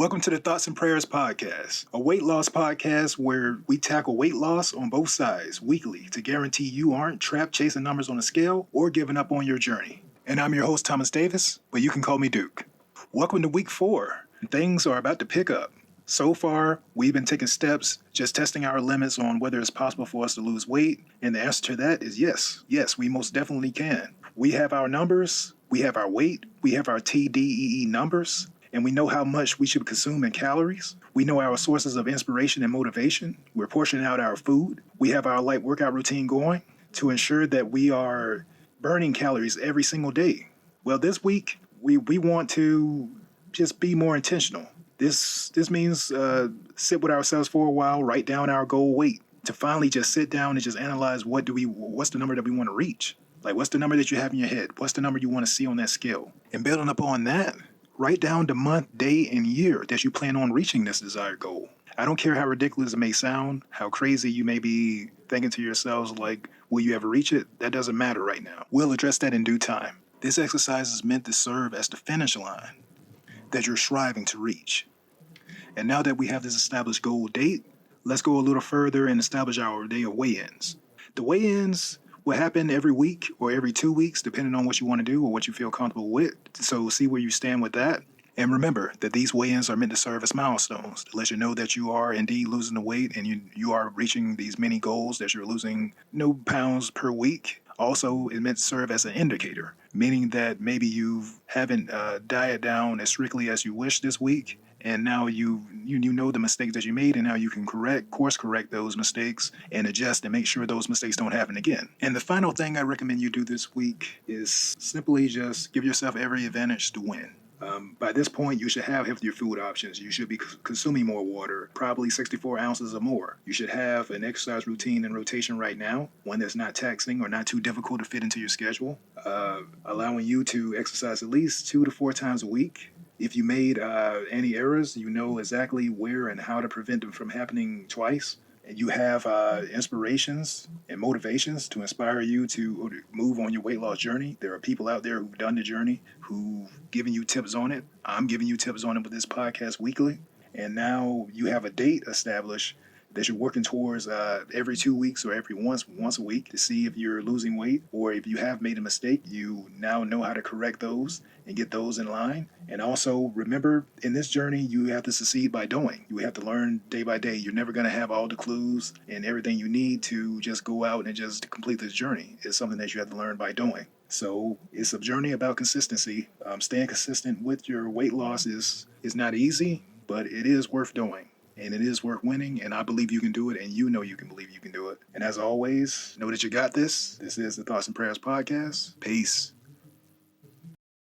Welcome to the Thoughts and Prayers Podcast, a weight loss podcast where we tackle weight loss on both sides weekly to guarantee you aren't trapped chasing numbers on a scale or giving up on your journey. And I'm your host, Thomas Davis, but you can call me Duke. Welcome to week 4. Things are about to pick up. So far, we've been taking steps, just testing our limits on whether it's possible for us to lose weight. And the answer to that is yes. Yes, we most definitely can. We have our numbers, we have our weight, we have our TDEE numbers, and we know how much we should consume in calories. We know our sources of inspiration and motivation. We're portioning out our food. We have our light workout routine going to ensure that we are burning calories every single day. Well, this week, we want to just be more intentional. This means sit with ourselves for a while, write down our goal weight, to finally just sit down and just analyze what's the number that we want to reach. Like, what's the number that you have in your head? What's the number you want to see on that scale? And building upon that, write down the month, day, and year that you plan on reaching this desired goal. I don't care how ridiculous it may sound, how crazy you may be thinking to yourselves like, will you ever reach it? That doesn't matter right now. We'll address that in due time. This exercise is meant to serve as the finish line that you're striving to reach. And now that we have this established goal date, let's go a little further and establish our day of weigh-ins. The weigh-ins will happen every week or every 2 weeks, depending on what you want to do or what you feel comfortable with. So see where you stand with that. And remember that these weigh-ins are meant to serve as milestones to let you know that you are indeed losing the weight and you are reaching these many goals, that you're losing no pounds per week. Also, it's meant to serve as an indicator, meaning that maybe you haven't diet down as strictly as you wish this week, and now you know the mistakes that you made, and now you can course correct those mistakes and adjust and make sure those mistakes don't happen again. And the final thing I recommend you do this week is simply just give yourself every advantage to win. By this point, you should have healthier food options. You should be consuming more water, probably 64 ounces or more. You should have an exercise routine and rotation right now, one that's not taxing or not too difficult to fit into your schedule, allowing you to exercise at least 2 to 4 times a week. If you made any errors, you know exactly where and how to prevent them from happening twice. And you have inspirations and motivations to inspire you to move on your weight loss journey. There are people out there who've done the journey, who've given you tips on it. I'm giving you tips on it with this podcast weekly. And now you have a date established that you're working towards every 2 weeks or every once a week to see if you're losing weight, or if you have made a mistake, you now know how to correct those and get those in line. And also remember, in this journey, you have to succeed by doing. You have to learn day by day. You're never going to have all the clues and everything you need to just go out and just complete this journey. It's something that you have to learn by doing. So it's a journey about consistency. Staying consistent with your weight loss is not easy, but it is worth doing. And it is worth winning, and I believe you can do it, and you know you can believe you can do it. And as always, know that you got this. This is the Thoughts and Prayers Podcast. Peace.